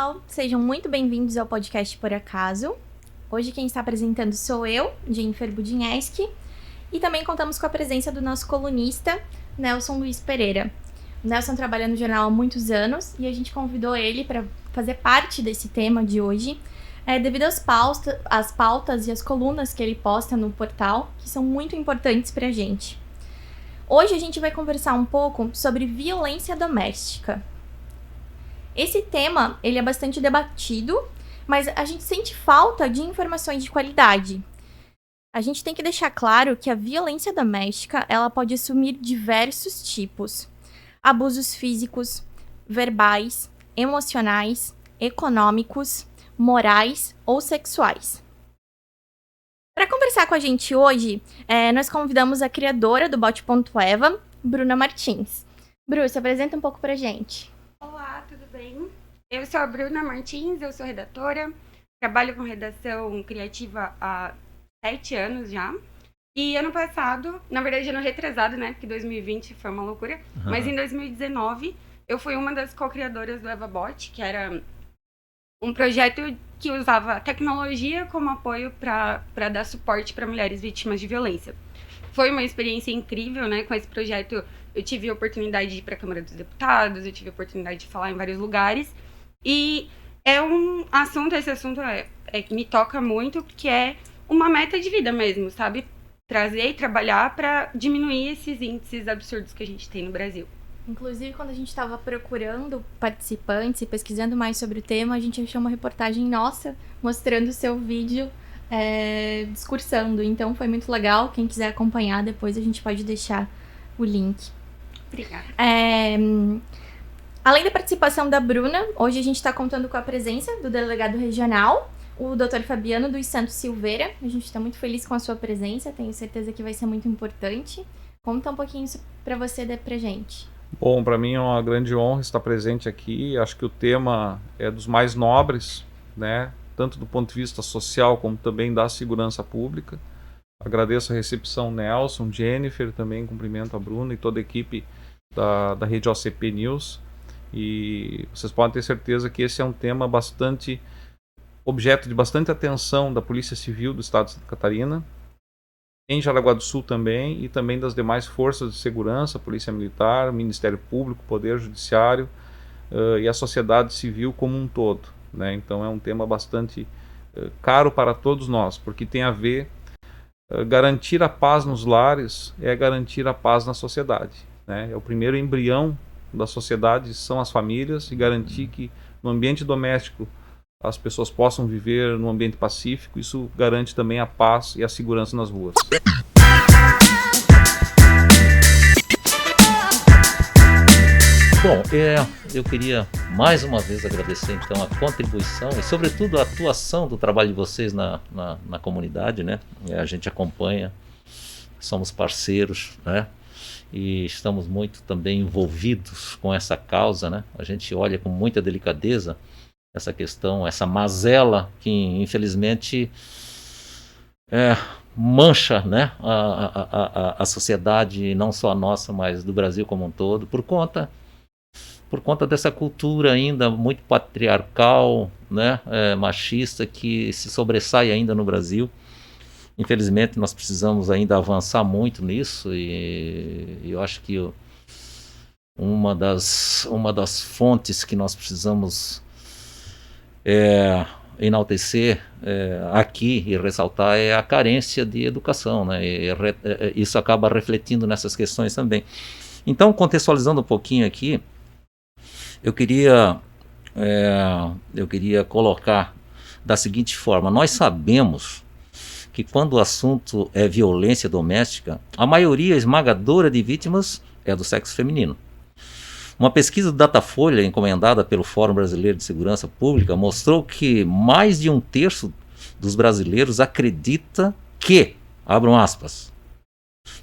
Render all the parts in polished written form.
pessoal, sejam muito bem-vindos ao podcast Por Acaso. Hoje quem está apresentando sou eu, Jennifer Budinski, e também contamos com a presença do nosso colunista, Nelson Luiz Pereira. O Nelson trabalha no jornal há muitos anos e a gente convidou ele para fazer parte desse tema de hoje, devido às pautas e às colunas que ele posta no portal, que são muito importantes para a gente. Hoje a gente vai conversar um pouco sobre violência doméstica. Esse tema, ele é bastante debatido, mas a gente sente falta de informações de qualidade. A gente tem que deixar claro que a violência doméstica, ela pode assumir diversos tipos. Abusos físicos, verbais, emocionais, econômicos, morais ou sexuais. Para conversar com a gente hoje, nós convidamos a criadora do Bote.eva, Bruna Martins. Bru, se apresenta um pouco pra gente. Olá, tudo bem? Eu sou a Bruna Martins, eu sou redatora, trabalho com redação criativa há 7 anos já. E ano passado, na verdade ano retrasado, né, porque 2020 foi uma loucura, mas em 2019 eu fui uma das co-criadoras do EvaBot, que era um projeto que usava tecnologia como apoio para dar suporte para mulheres vítimas de violência. Foi uma experiência incrível, né? Com esse projeto eu tive a oportunidade de ir para a Câmara dos Deputados, eu tive a oportunidade de falar em vários lugares. E é um assunto, esse assunto me toca muito, porque é uma meta de vida mesmo, sabe? Trazer e trabalhar para diminuir esses índices absurdos que a gente tem no Brasil. Inclusive, quando a gente estava procurando participantes e pesquisando mais sobre o tema, a gente achou uma reportagem nossa mostrando o seu vídeo discursando. Então, foi muito legal. Quem quiser acompanhar, depois a gente pode deixar o link. Obrigada. Além da participação da Bruna, hoje a gente está contando com a presença do delegado regional, o Dr. Fabiano dos Santos Silveira. A gente está muito feliz com a sua presença, tenho certeza que vai ser muito importante. Conta um pouquinho isso para você, pra gente. Bom, para mim é uma grande honra estar presente aqui. Acho que o tema é dos mais nobres, né? Tanto do ponto de vista social como também da segurança pública. Agradeço a recepção Nelson, Jennifer, também cumprimento a Bruna e toda a equipe da rede OCP News. E vocês podem ter certeza que esse é um tema objeto de bastante atenção da Polícia Civil do Estado de Santa Catarina, em Jaraguá do Sul também, e também das demais forças de segurança, Polícia Militar, Ministério Público, Poder Judiciário e a sociedade civil como um todo, né? Então é um tema bastante caro para todos nós, porque tem a ver, garantir a paz nos lares é garantir a paz na sociedade, né? É o primeiro embrião da sociedade, são as famílias, e garantir que no ambiente doméstico as pessoas possam viver num ambiente pacífico. Isso garante também a paz e a segurança nas ruas. Bom, eu queria mais uma vez agradecer então a contribuição e sobretudo a atuação do trabalho de vocês na comunidade, né? A gente acompanha, somos parceiros, né? E estamos muito também envolvidos com essa causa, né? A gente olha com muita delicadeza essa questão, essa mazela que infelizmente mancha, né, a sociedade, não só a nossa, mas do Brasil como um todo, por conta dessa cultura ainda muito patriarcal, né, machista, que se sobressai ainda no Brasil. Infelizmente nós precisamos ainda avançar muito nisso, e eu acho que uma das fontes que nós precisamos enaltecer aqui e ressaltar é a carência de educação, né? Isso acaba refletindo nessas questões também. Então, contextualizando um pouquinho aqui, eu queria colocar da seguinte forma: nós sabemos que quando o assunto é violência doméstica, a maioria esmagadora de vítimas é do sexo feminino. Uma pesquisa do Datafolha, encomendada pelo Fórum Brasileiro de Segurança Pública, mostrou que mais de 1/3 dos brasileiros acredita que, abram aspas,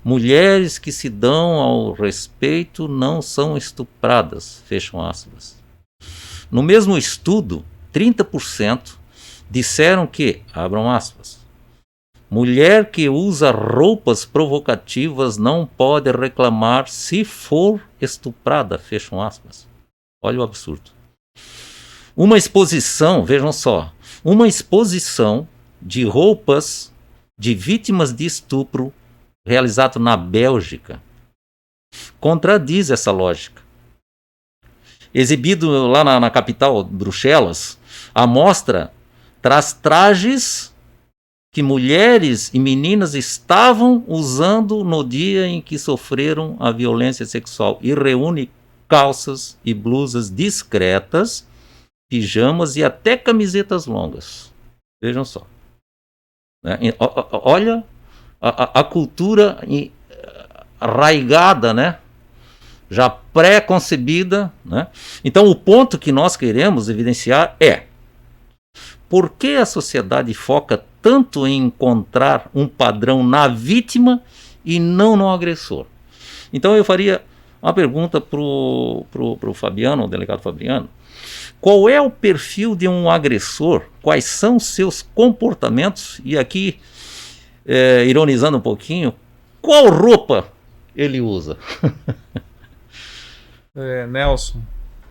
mulheres que se dão ao respeito não são estupradas, fecham aspas. No mesmo estudo, 30% disseram que, abram aspas, mulher que usa roupas provocativas não pode reclamar se for estuprada, fecham aspas. Olha o absurdo. uma exposição, vejam só, uma exposição de roupas de vítimas de estupro realizado na Bélgica contradiz essa lógica. Exibido lá na capital, Bruxelas, a mostra traz trajes que mulheres e meninas estavam usando no dia em que sofreram a violência sexual e reúne calças e blusas discretas, pijamas e até camisetas longas. Vejam só. Né? Olha a cultura arraigada, né? Já pré-concebida. Né? Então, o ponto que nós queremos evidenciar é: por que a sociedade foca tanto em encontrar um padrão na vítima e não no agressor? Então, eu faria uma pergunta para o Fabiano, o delegado Fabiano. Qual é o perfil de um agressor? Quais são seus comportamentos? E aqui, ironizando um pouquinho, qual roupa ele usa? Nelson,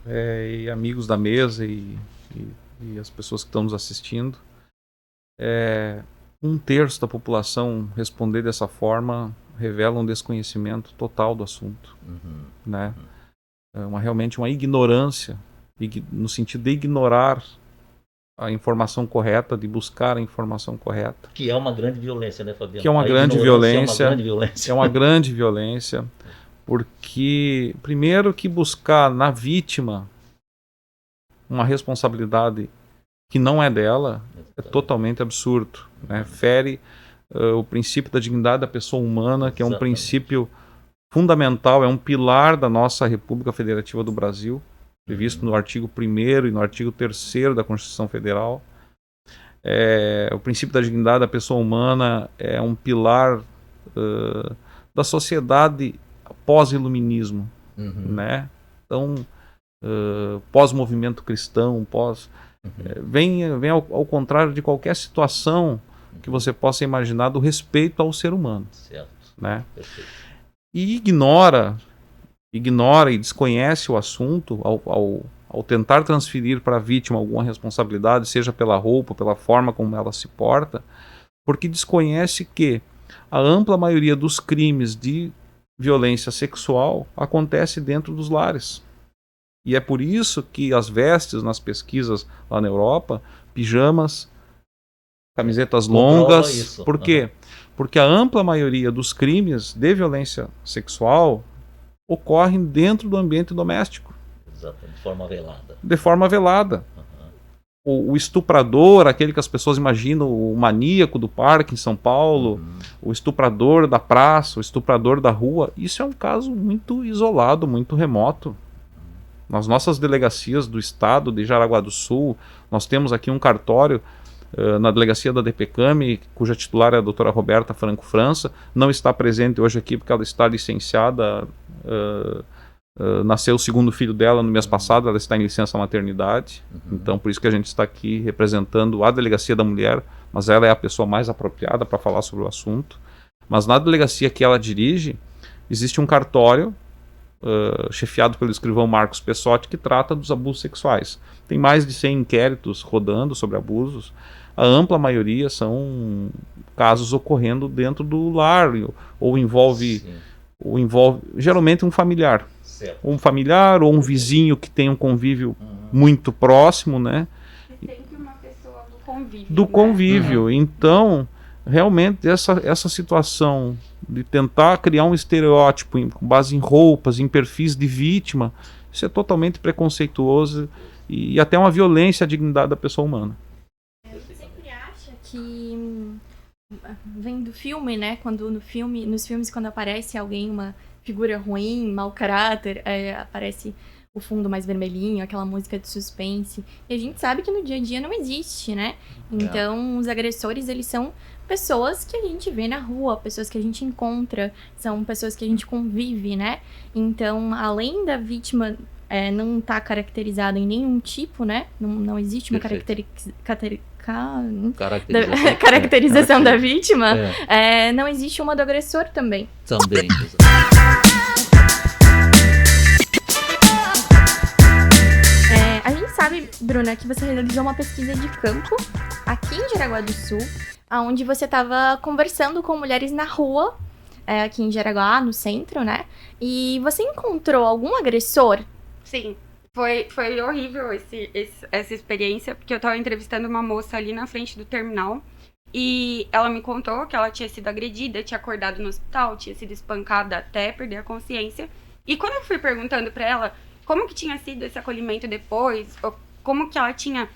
e amigos da mesa e as pessoas que estão nos assistindo, 1/3 da população responder dessa forma revela um desconhecimento total do assunto, né? Realmente uma ignorância, no sentido de ignorar a informação correta, de buscar a informação correta. Que é uma grande violência, né, Fabiano? Que é uma grande violência. É uma grande violência, porque, primeiro, que buscar na vítima uma responsabilidade que não é dela é totalmente absurdo, né? Fere o princípio da dignidade da pessoa humana, que é um princípio fundamental, é um pilar da nossa República Federativa do Brasil, previsto no artigo 1º e no artigo 3º da Constituição Federal. O princípio da dignidade da pessoa humana é um pilar da sociedade pós-iluminismo, né? Então, pós-movimento cristão, vem ao contrário de qualquer situação que você possa imaginar do respeito ao ser humano. Certo. Né? E ignora e desconhece o assunto ao tentar transferir para a vítima alguma responsabilidade, seja pela roupa, pela forma como ela se porta, porque desconhece que a ampla maioria dos crimes de violência sexual acontece dentro dos lares. E é por isso que as vestes nas pesquisas lá na Europa, pijamas, camisetas longas. Isso. Por quê? Porque a ampla maioria dos crimes de violência sexual ocorrem dentro do ambiente doméstico. Exato, de forma velada. De forma velada. O estuprador, aquele que as pessoas imaginam, o maníaco do parque em São Paulo, o estuprador da praça, o estuprador da rua, isso é um caso muito isolado, muito remoto. Nas nossas delegacias do estado de Jaraguá do Sul, nós temos aqui um cartório na delegacia da DPCAM, cuja titular é a doutora Roberta Franco França, não está presente hoje aqui porque ela está licenciada, nasceu o segundo filho dela no mês passado, ela está em licença maternidade, então por isso que a gente está aqui representando a Delegacia da Mulher, mas ela é a pessoa mais apropriada para falar sobre o assunto. Mas na delegacia que ela dirige, existe um cartório chefiado pelo escrivão Marcos Pessotti, que trata dos abusos sexuais. Tem mais de 100 inquéritos rodando sobre abusos. A ampla maioria são casos ocorrendo dentro do lar, ou envolve geralmente um familiar. Certo. Um familiar ou um vizinho que tem um convívio muito próximo, né? E sempre uma pessoa do convívio. Do convívio. Então, realmente, essa situação de tentar criar um estereótipo com base em roupas, em perfis de vítima, isso é totalmente preconceituoso e até uma violência à dignidade da pessoa humana. Você sempre acha que vem do filme, né? Nos filmes, quando aparece alguém, uma figura ruim, mau caráter, aparece o fundo mais vermelhinho, aquela música de suspense. E a gente sabe que no dia a dia não existe, né? Então, os agressores, eles são pessoas que a gente vê na rua, pessoas que a gente encontra, são pessoas que a gente convive, né? Então, além da vítima não estar caracterizada em nenhum tipo, né? Não existe uma caracterização da vítima, não existe uma do agressor também. Também. A gente sabe Bruna, que você realizou uma pesquisa de campo aqui em Jaraguá do Sul, onde você estava conversando com mulheres na rua, aqui em Jaraguá, no centro, né? E você encontrou algum agressor? Sim, foi horrível essa experiência, porque eu tava entrevistando uma moça ali na frente do terminal e ela me contou que ela tinha sido agredida, tinha acordado no hospital, tinha sido espancada até perder a consciência. E quando eu fui perguntando pra ela como que tinha sido esse acolhimento depois, ou como que ela tinha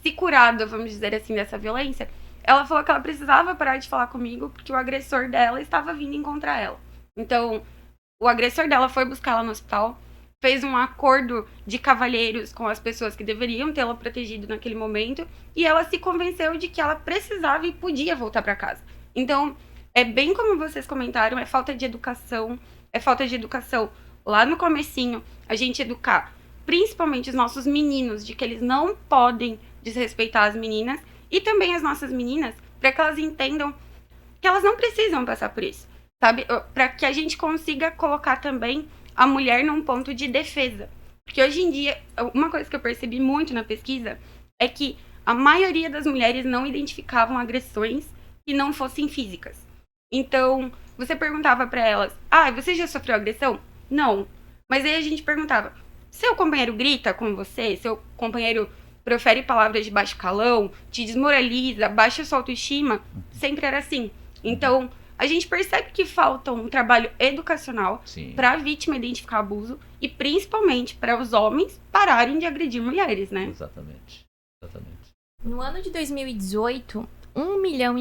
se curado, vamos dizer assim, dessa violência, ela falou que ela precisava parar de falar comigo porque o agressor dela estava vindo encontrar ela. Então, o agressor dela foi buscar ela no hospital, fez um acordo de cavalheiros com as pessoas que deveriam tê-la protegido naquele momento, e ela se convenceu de que ela precisava e podia voltar para casa. Então, é bem como vocês comentaram, é falta de educação lá no comecinho, a gente educar principalmente os nossos meninos, de que eles não podem desrespeitar as meninas, e também as nossas meninas, para que elas entendam que elas não precisam passar por isso, sabe? Para que a gente consiga colocar também a mulher num ponto de defesa. Porque hoje em dia, uma coisa que eu percebi muito na pesquisa é que a maioria das mulheres não identificavam agressões que não fossem físicas. Então, você perguntava para elas, você já sofreu agressão? Não. Mas aí a gente perguntava, seu companheiro grita com você? Seu companheiro profere palavras de baixo calão, te desmoraliza, baixa sua autoestima? Sempre era assim. Então, a gente percebe que falta um trabalho educacional para a vítima identificar abuso e principalmente para os homens pararem de agredir mulheres, né? Exatamente. No ano de 2018, 1,5 milhão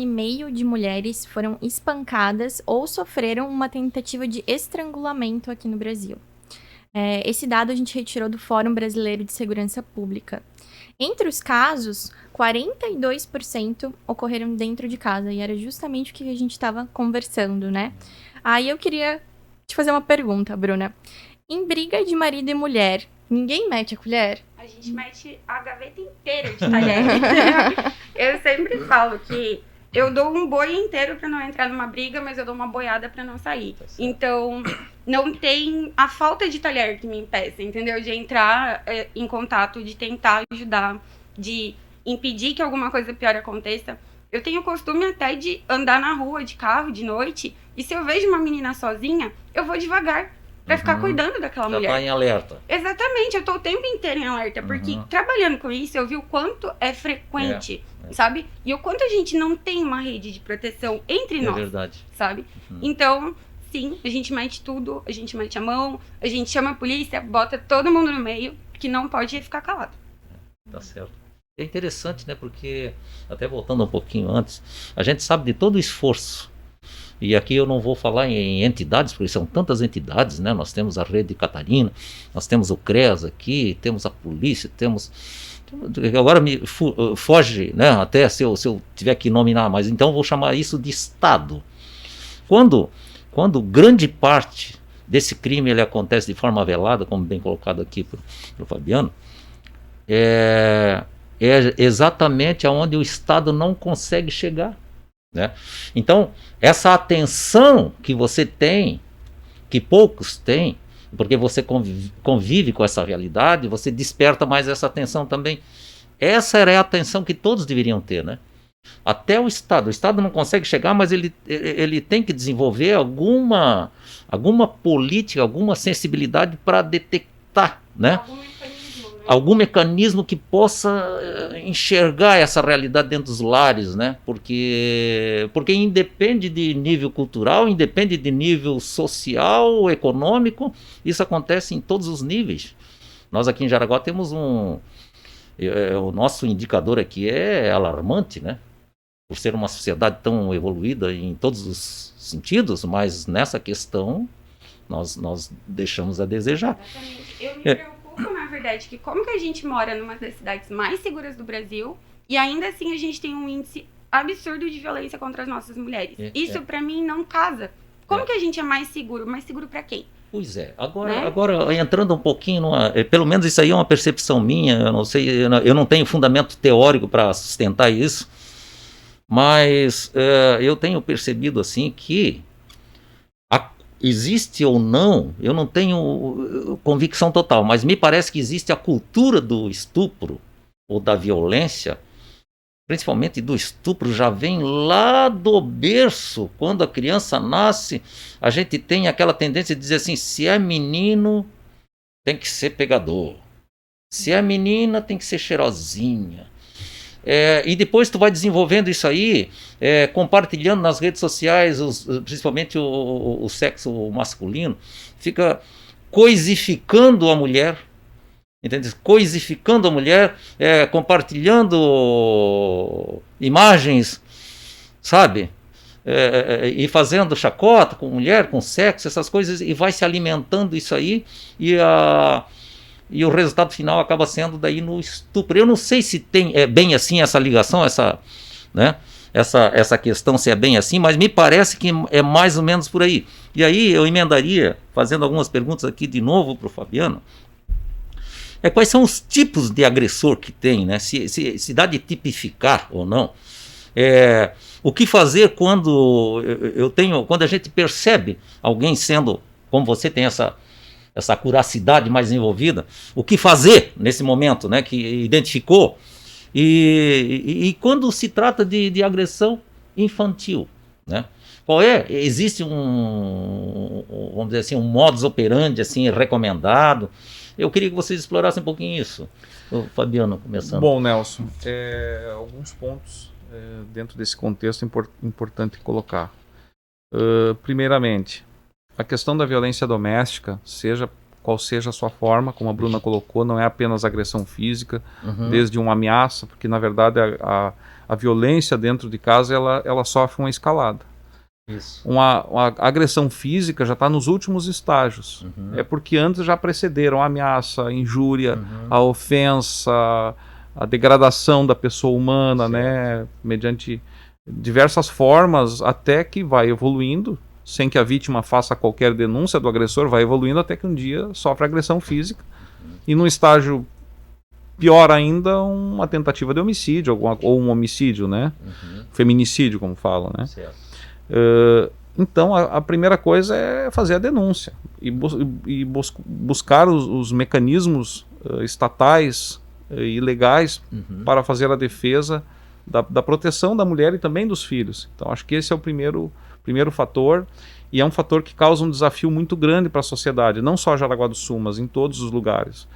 de mulheres foram espancadas ou sofreram uma tentativa de estrangulamento aqui no Brasil. Esse dado a gente retirou do Fórum Brasileiro de Segurança Pública. Entre os casos, 42% ocorreram dentro de casa, e era justamente o que a gente estava conversando, né? Aí eu queria te fazer uma pergunta, Bruna. Em briga de marido e mulher, ninguém mete a colher? A gente mete a gaveta inteira de talher. Eu sempre falo que eu dou um boi inteiro pra não entrar numa briga, mas eu dou uma boiada pra não sair. Então, não tem a falta de talher que me impeça, entendeu? De entrar em contato, de tentar ajudar, de impedir que alguma coisa pior aconteça. Eu tenho o costume até de andar na rua de carro de noite, e se eu vejo uma menina sozinha, eu vou devagar pra ficar cuidando daquela mulher. Já tá em alerta. Exatamente, eu tô o tempo inteiro em alerta, porque trabalhando com isso, eu vi o quanto é frequente, sabe? E o quanto a gente não tem uma rede de proteção entre nós, verdade. sabe? Então, sim, a gente mete tudo, a gente mete a mão, a gente chama a polícia, bota todo mundo no meio, que não pode ficar calado. Tá certo. É interessante, né? Porque, até voltando um pouquinho antes, a gente sabe de todo o esforço. E aqui eu não vou falar em entidades, porque são tantas entidades, né? Nós temos a Rede Catarina, nós temos o CREAS aqui, temos a polícia, agora me foge, né? Até se eu tiver que nominar, mas então eu vou chamar isso de Estado. Quando grande parte desse crime ele acontece de forma velada, como bem colocado aqui pelo Fabiano, é exatamente aonde o Estado não consegue chegar, né? Então, essa atenção que você tem, que poucos têm, porque você convive com essa realidade, você desperta mais essa atenção também. Essa era a atenção que todos deveriam ter, né? Até o Estado não consegue chegar, mas ele tem que desenvolver alguma política, alguma sensibilidade para detectar, né? Algum mecanismo que possa enxergar essa realidade dentro dos lares, né? Porque independe de nível cultural, independe de nível social, econômico, isso acontece em todos os níveis. Nós aqui em Jaraguá temos o nosso indicador aqui é alarmante, né? Por ser uma sociedade tão evoluída em todos os sentidos, mas nessa questão nós deixamos a desejar. Exatamente. Eu me preocupo, na verdade, que como que a gente mora numa das cidades mais seguras do Brasil e ainda assim a gente tem um índice absurdo de violência contra as nossas mulheres. Isso pra mim não casa. Como que a gente é mais seguro? Mais seguro pra quem? Pois é, agora entrando um pouquinho pelo menos isso aí é uma percepção minha, eu não sei, eu não tenho fundamento teórico para sustentar isso, mas eu tenho percebido assim que existe ou não, eu não tenho convicção total, mas me parece que existe a cultura do estupro ou da violência, principalmente do estupro, já vem lá do berço. Quando a criança nasce, a gente tem aquela tendência de dizer assim, se é menino, tem que ser pegador. Se é menina, tem que ser cheirosinha. E depois tu vai desenvolvendo isso aí, compartilhando nas redes sociais, principalmente o sexo masculino, fica coisificando a mulher, entende? Coisificando a mulher, compartilhando imagens, sabe? E fazendo chacota com mulher, com sexo, essas coisas, e vai se alimentando isso aí, e o resultado final acaba sendo daí no estupro. Eu não sei se tem bem assim essa ligação, essa questão, se é bem assim, mas me parece que é mais ou menos por aí. E aí eu emendaria, fazendo algumas perguntas aqui de novo para o Fabiano, quais são os tipos de agressor que tem, né? Se dá de tipificar ou não. O que fazer quando quando a gente percebe alguém sendo, como você tem essa curacidade mais envolvida, o que fazer nesse momento, né, que identificou, e quando se trata de agressão infantil, né? Existe vamos dizer assim, um modus operandi assim, recomendado? Eu queria que vocês explorassem um pouquinho isso. O Fabiano, começando. Bom, Nelson, alguns pontos dentro desse contexto importante colocar. Primeiramente, a questão da violência doméstica, qual seja a sua forma, como a Bruna colocou, não é apenas agressão física, desde uma ameaça, porque na verdade a violência dentro de casa ela sofre uma escalada. Isso. Uma agressão física já está nos últimos estágios. É porque antes já precederam a ameaça, a injúria, a ofensa, a degradação da pessoa humana, né, mediante diversas formas, até que vai evoluindo, sem que a vítima faça qualquer denúncia do agressor, vai evoluindo até que um dia sofre agressão física. E num estágio pior ainda, uma tentativa de homicídio, ou um homicídio, né? Feminicídio, como falam, né? Certo. Então a primeira coisa é fazer a denúncia e buscar os mecanismos estatais e legais para fazer a defesa da proteção da mulher e também dos filhos. Então acho que esse é o primeiro fator, e é um fator que causa um desafio muito grande para a sociedade, não só em Jaraguá do Sul, mas em todos os lugares.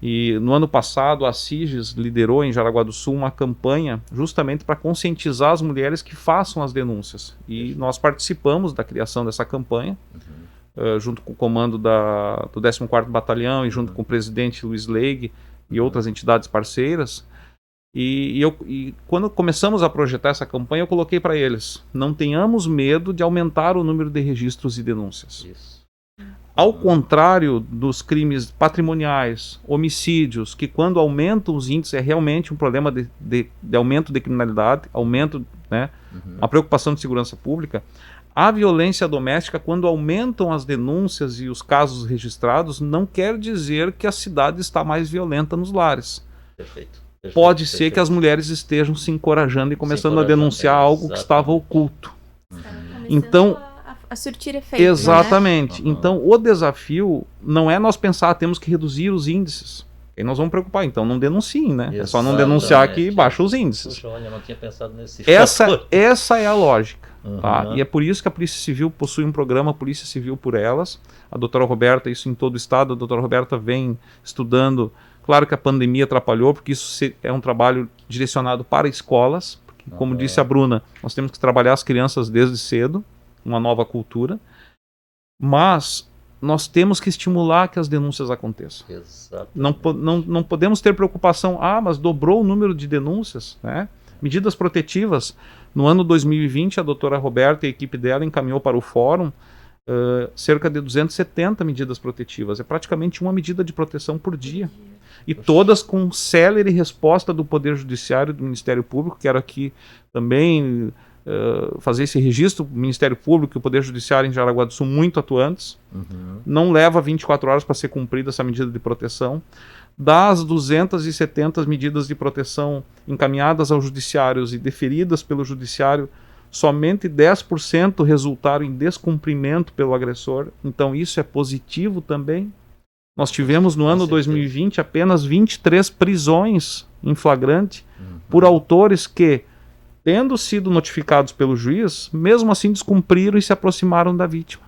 E no ano passado a CIGES liderou em Jaraguá do Sul uma campanha justamente para conscientizar as mulheres que façam as denúncias. E nós participamos da criação dessa campanha, junto com o comando do 14º Batalhão e junto com o presidente Luiz Leig e outras entidades parceiras. E quando começamos a projetar essa campanha, eu coloquei para eles: não tenhamos medo de aumentar o número de registros e denúncias. Isso. Ao contrário dos crimes patrimoniais, homicídios, que quando aumentam os índices é realmente um problema de aumento de criminalidade, aumento, né, a preocupação de segurança pública, a violência doméstica, quando aumentam as denúncias e os casos registrados, não quer dizer que a cidade está mais violenta nos lares. Perfeito. Pode ser que as mulheres estejam se encorajando e começando a denunciar algo que estava oculto. Então, a surtir efeito. Exatamente. Né? Então, o desafio não é nós pensar, temos que reduzir os índices. E nós vamos preocupar, então não denunciem, né? É só não denunciar que baixa os índices. Puxa, olha, eu não tinha pensado nesse essa é a lógica. Tá? E é por isso que a Polícia Civil possui um programa Polícia Civil por Elas. A doutora Roberta, isso em todo o estado, a doutora Roberta vem estudando. Claro que a pandemia atrapalhou, porque isso é um trabalho direcionado para escolas. Porque, como disse a Bruna, nós temos que trabalhar as crianças desde cedo, uma nova cultura. Mas nós temos que estimular que as denúncias aconteçam. Não podemos ter preocupação, mas dobrou o número de denúncias, né? Medidas protetivas. No ano 2020, a doutora Roberta e a equipe dela encaminhou para o fórum cerca de 270 medidas protetivas. É praticamente uma medida de proteção por dia. E todas com célere resposta do Poder Judiciário e do Ministério Público. Quero aqui também fazer esse registro. O Ministério Público e o Poder Judiciário em Jaraguá do Sul muito atuantes. Não leva 24 horas para ser cumprida essa medida de proteção. Das 270 medidas de proteção encaminhadas aos judiciários e deferidas pelo judiciário, somente 10% resultaram em descumprimento pelo agressor. Então isso é positivo também. Nós tivemos no ano 2020 apenas 23 prisões em flagrante por autores que, tendo sido notificados pelo juiz, mesmo assim descumpriram e se aproximaram da vítima.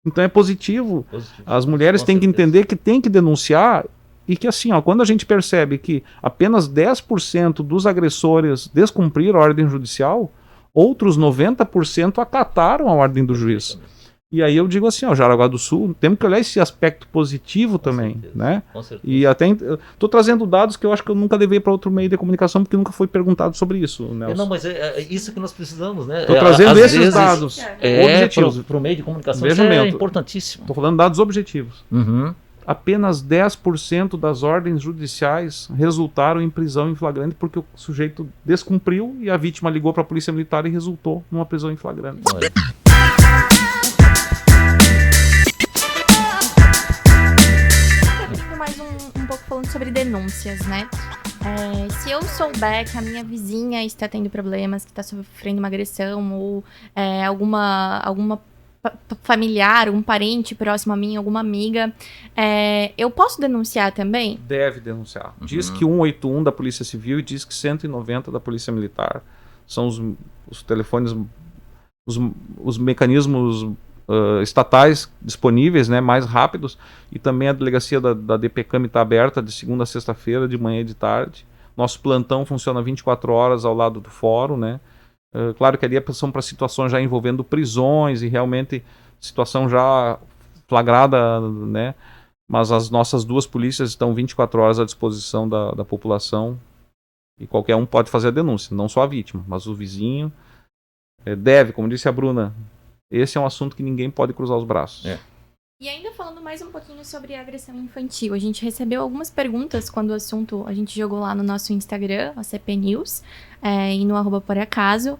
Então é positivo. As mulheres têm que entender que tem que denunciar e que assim, quando a gente percebe que apenas 10% dos agressores descumpriram a ordem judicial, outros 90% acataram a ordem do juiz. E aí eu digo assim, Jaraguá do Sul, temos que olhar esse aspecto positivo também, né? Com certeza. E até estou trazendo dados que eu acho que eu nunca levei para outro meio de comunicação, porque nunca foi perguntado sobre isso, Nelson. Não, mas é isso que nós precisamos, né? Estou trazendo esses dados objetivos. Para o meio de comunicação, Veja isso é bem, importantíssimo. Estou falando dados objetivos. Uhum. Apenas 10% das ordens judiciais resultaram em prisão em flagrante porque o sujeito descumpriu e a vítima ligou para a polícia militar e resultou numa prisão em flagrante. Olha. Mais um pouco falando sobre denúncias, né? Se eu souber que a minha vizinha está tendo problemas, que está sofrendo uma agressão ou alguma familiar, um parente próximo a mim, alguma amiga, eu posso denunciar também? Deve denunciar. Diz que 181 da Polícia Civil e diz que 190 da Polícia Militar são os telefones, os mecanismos estatais disponíveis, né, mais rápidos, e também a delegacia da DPCAM está aberta de segunda a sexta-feira, de manhã e de tarde. Nosso plantão funciona 24 horas ao lado do fórum, né? Claro que ali são para situações já envolvendo prisões e realmente situação já flagrada, né? Mas as nossas duas polícias estão 24 horas à disposição da população e qualquer um pode fazer a denúncia, não só a vítima, mas o vizinho deve, como disse a Bruna, esse é um assunto que ninguém pode cruzar os braços. E ainda falando mais um pouquinho sobre a agressão infantil, a gente recebeu algumas perguntas quando o assunto a gente jogou lá no nosso Instagram, a CP News, e no @poracaso,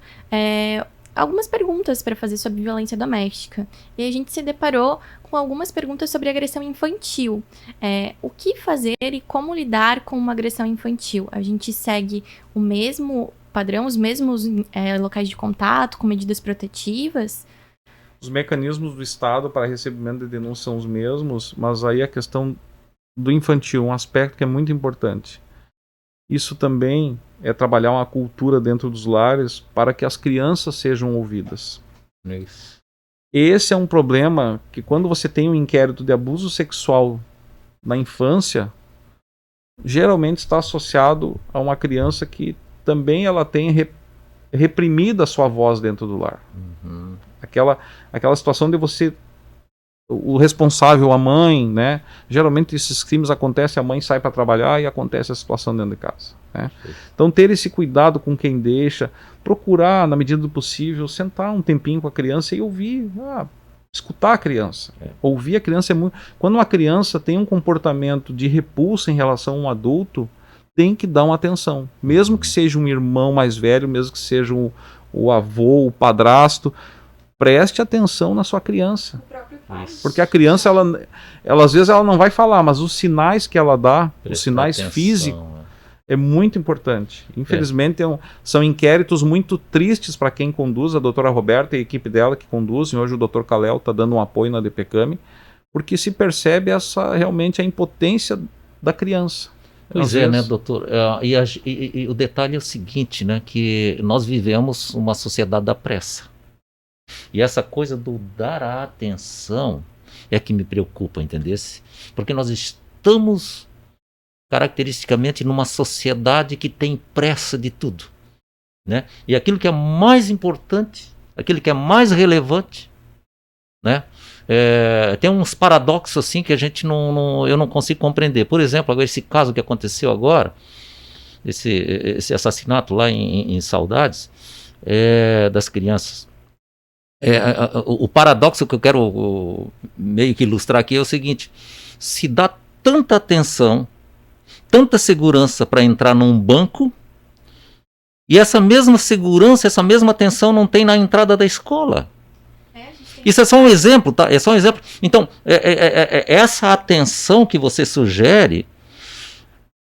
algumas perguntas para fazer sobre violência doméstica. E a gente se deparou com algumas perguntas sobre agressão infantil. O que fazer e como lidar com uma agressão infantil? A gente segue o mesmo padrão, os mesmos locais de contato, com medidas protetivas? Os mecanismos do Estado para recebimento de denúncia são os mesmos, mas aí a questão do infantil, um aspecto que é muito importante. Isso também é trabalhar uma cultura dentro dos lares para que as crianças sejam ouvidas. Isso. Esse é um problema que quando você tem um inquérito de abuso sexual na infância, geralmente está associado a uma criança que também ela tem reprimida a sua voz dentro do lar. Uhum. Aquela situação de você, o responsável, a mãe, né? Geralmente esses crimes acontecem, a mãe sai para trabalhar e acontece a situação dentro de casa, né? Então ter esse cuidado com quem deixa, procurar, na medida do possível, sentar um tempinho com a criança e ouvir, escutar a criança. Ouvir a criança é muito... Quando uma criança tem um comportamento de repulsa em relação a um adulto, tem que dar uma atenção. Mesmo que seja um irmão mais velho, mesmo que seja o avô, o padrasto, preste atenção na sua criança. O próprio pai. Porque a criança, ela às vezes ela não vai falar, mas os sinais que ela dá, os sinais físicos, é muito importante. Infelizmente, são inquéritos muito tristes para quem conduz, a doutora Roberta e a equipe dela que conduzem. Hoje o doutor Calel está dando um apoio na DPCAM, porque se percebe realmente a impotência da criança. Pois é, né, doutor? E o detalhe é o seguinte, né, que nós vivemos uma sociedade da pressa. E essa coisa do dar a atenção é que me preocupa, entendesse? Porque nós estamos caracteristicamente numa sociedade que tem pressa de tudo, né? E aquilo que é mais importante, aquilo que é mais relevante, né? Tem uns paradoxos assim que eu não consigo compreender. Por exemplo, agora esse caso que aconteceu agora, esse assassinato lá em Saudades, das crianças. O paradoxo que eu quero meio que ilustrar aqui é o seguinte: se dá tanta atenção, tanta segurança para entrar num banco, e essa mesma segurança, essa mesma atenção não tem na entrada da escola. Isso é só um exemplo, tá? É só um exemplo. Então, essa atenção que você sugere,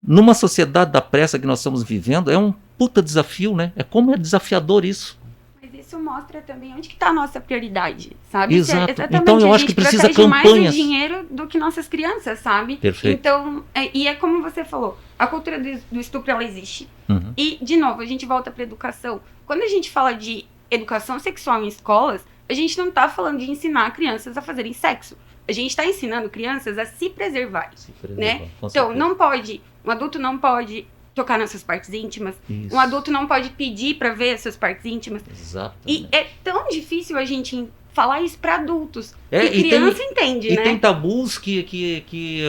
numa sociedade da pressa que nós estamos vivendo, é um puta desafio, né? Como é desafiador isso. Mas isso mostra também onde que está a nossa prioridade, sabe? Exato. Exatamente, Então eu a acho que gente precisa protege mais campanhas. o dinheiro do que nossas crianças, sabe? Perfeito. Então, e é como você falou, a cultura do estupro, ela existe. Uhum. E, de novo, a gente volta para educação. Quando a gente fala de educação sexual em escolas, a gente não está falando de ensinar crianças a fazerem sexo. A gente está ensinando crianças a se preservar, né? Então, não pode, um adulto não pode tocar nas suas partes íntimas, Isso. um adulto não pode pedir para ver as suas partes íntimas. Exatamente. E é tão difícil a gente falar isso para adultos. É, que criança entende, e né? tem tabus que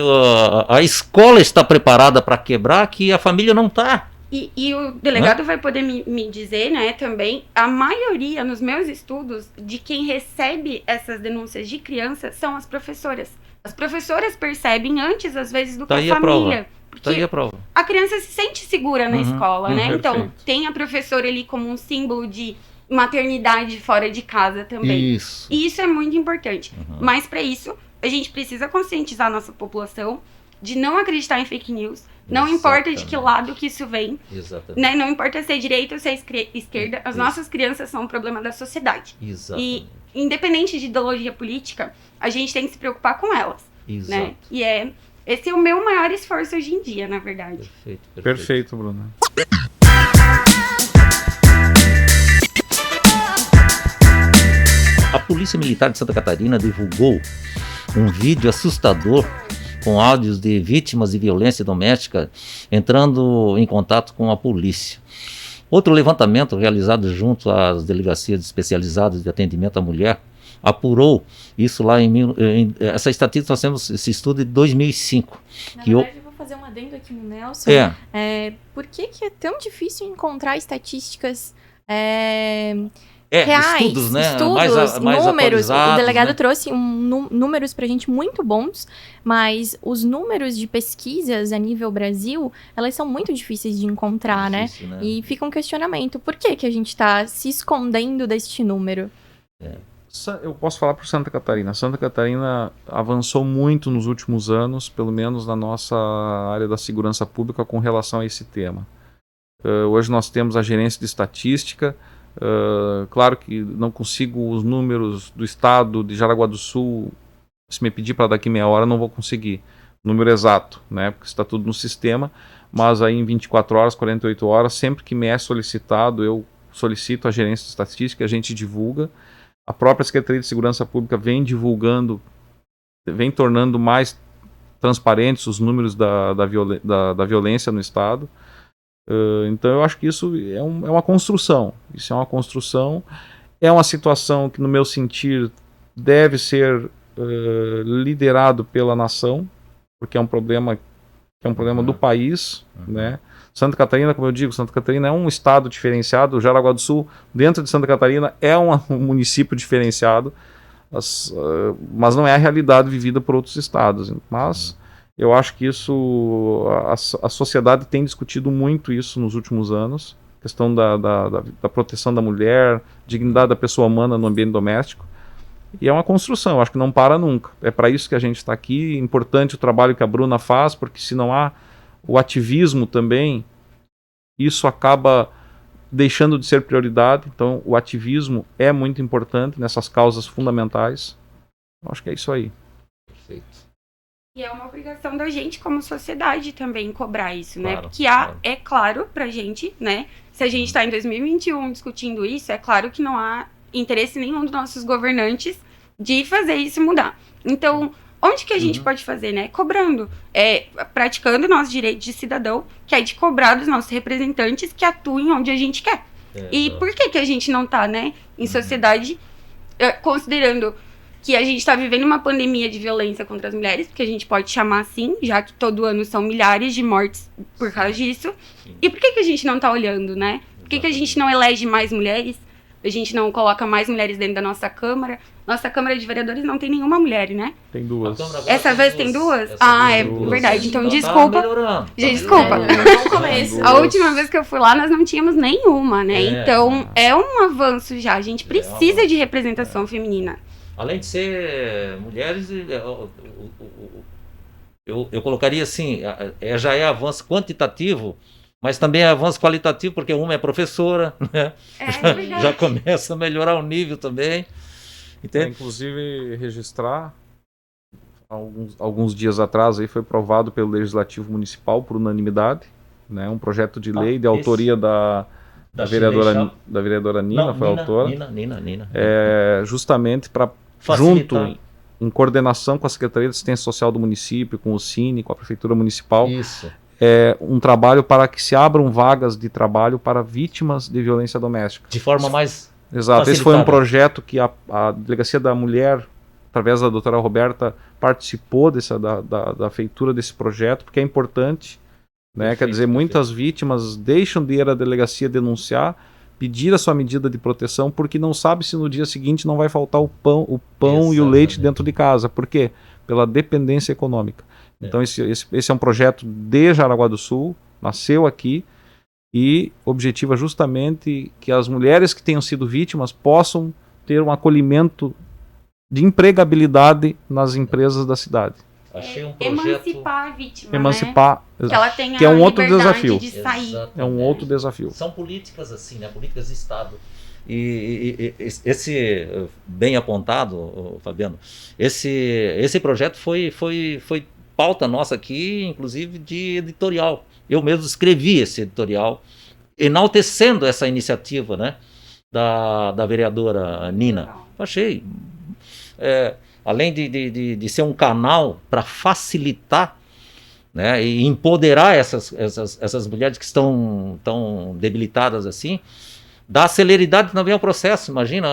a escola está preparada para quebrar, que a família não está. E o delegado vai poder me dizer, né, também, a maioria, nos meus estudos, de quem recebe essas denúncias de criança são as professoras. As professoras percebem antes, às vezes, do que Tá a aí a família. Porque Tá aí a prova. a criança se sente segura na escola, né? Então, perfeito. tem a professora ali como um símbolo de maternidade fora de casa também. Isso. E isso é muito importante. Mas, para isso, a gente precisa conscientizar a nossa população de não acreditar em fake news. Não importa de que lado que isso vem, Exatamente. né? Não importa se é direita ou se é esquerda, as Isso. nossas crianças são um problema da sociedade. Exatamente. E, independente de ideologia política, a gente tem que se preocupar com elas, Exato. né? E esse é o meu maior esforço hoje em dia, na verdade. Perfeito, Bruna. A Polícia Militar de Santa Catarina divulgou um vídeo assustador com áudios de vítimas de violência doméstica entrando em contato com a polícia. Outro levantamento realizado junto às delegacias especializadas de atendimento à mulher apurou isso lá essa estatística. Nós temos esse estudo de 2005. Na que verdade, eu vou fazer um adendo aqui no Nelson. Por que é tão difícil encontrar estatísticas reais, estudos, né? estudos, mais números. O atualizados, delegado né? trouxe números pra gente muito bons, mas os números de pesquisas a nível Brasil, elas são muito difíceis de encontrar, Difícil, né? E fica um questionamento, por que a gente tá se escondendo deste número? Eu posso falar por Santa Catarina. Santa Catarina avançou muito nos últimos anos, pelo menos na nossa área da segurança pública, com relação a esse tema. Hoje nós temos a gerência de estatística. Claro que não consigo os números do estado de Jaraguá do Sul. Se me pedir para daqui meia hora, não vou conseguir o número exato, né? Porque está tudo no sistema. Mas aí em 24 horas, 48 horas, sempre que me é solicitado, eu solicito a gerência de estatística, a gente divulga. A própria Secretaria de Segurança Pública vem divulgando, vem tornando mais transparentes os números da violência no estado. Então eu acho que isso é uma construção. Isso é uma construção, é uma situação que, no meu sentir, deve ser liderado pela nação, porque é um problema do país, né? Santa Catarina, como eu digo, Santa Catarina é um estado diferenciado. O Jaraguá do Sul, dentro de Santa Catarina, é um município diferenciado, mas não é a realidade vivida por outros estados. Mas eu acho que isso, a sociedade tem discutido muito isso nos últimos anos, questão da proteção da mulher, dignidade da pessoa humana no ambiente doméstico. E é uma construção, eu acho que não para nunca. É para isso que a gente está aqui. Importante o trabalho que a Bruna faz, porque se não há o ativismo também, isso acaba deixando de ser prioridade. Então o ativismo é muito importante nessas causas fundamentais. Eu acho que é isso aí. Perfeito. E é uma obrigação da gente como sociedade também cobrar isso, né? Claro, Porque é claro pra gente, né? Se a gente está em 2021 discutindo isso, é claro que não há interesse nenhum dos nossos governantes de fazer isso mudar. Então, onde que a gente pode fazer, né? Cobrando. Praticando o nosso direito de cidadão, que é de cobrar dos nossos representantes que atuem onde a gente quer. E por que a gente não tá, né, em sociedade, considerando que a gente está vivendo uma pandemia de violência contra as mulheres, porque a gente pode chamar assim, já que todo ano são milhares de mortes por causa disso. E por que a gente não tá olhando, né? Por que a gente não elege mais mulheres? A gente não coloca mais mulheres dentro da nossa Câmara. Nossa Câmara de Vereadores não tem nenhuma mulher, né? Tem duas. Essa vez tem duas? É verdade. Então, Tá desculpa. melhorando. Desculpa. Bom começo. A última vez que eu fui lá, nós não tínhamos nenhuma, né? Então, é um avanço já. A gente precisa de representação feminina. Além de ser mulheres, eu colocaria assim, já é avanço quantitativo Mas também é avanço qualitativo, porque uma é professora, né? verdade. Já começa a melhorar o nível também. Entende? Inclusive, registrar, alguns dias atrás, aí foi aprovado pelo Legislativo Municipal por unanimidade, né, um projeto de lei de autoria da vereadora Nina, Não, foi a autora, Nina. justamente para, Facilitar. junto, em coordenação com a Secretaria de Assistência Social do município, com o Cine, com a Prefeitura Municipal, Isso. um trabalho para que se abram vagas de trabalho para vítimas de violência doméstica. De forma mais Exato, esse foi um facilitada. projeto que a Delegacia da Mulher, através da doutora Roberta, participou da feitura desse projeto, porque é importante, né? Perfeito, Quer dizer, perfeito. muitas vítimas deixam de ir à delegacia denunciar, pedir a sua medida de proteção, porque não sabe se no dia seguinte não vai faltar o pão e o leite Exatamente. dentro de casa. Por quê? Pela dependência econômica. É. Então esse é um projeto de Jaraguá do Sul, nasceu aqui, e objetiva justamente que as mulheres que tenham sido vítimas possam ter um acolhimento de empregabilidade nas empresas da cidade. Achei um projeto... Emancipar a vítima, Emancipar, né? Que ela tenha que é um outro liberdade desafio. de sair. Exatamente. É um outro desafio. São políticas assim, né? Políticas de Estado. E esse, bem apontado, Fabiano, esse projeto foi pauta nossa aqui, inclusive de editorial. Eu mesmo escrevi esse editorial, enaltecendo essa iniciativa, né, da vereadora Nina. Eu achei, além de ser um canal para facilitar, né, e empoderar essas mulheres que estão tão debilitadas assim, dá celeridade também ao processo. Imagina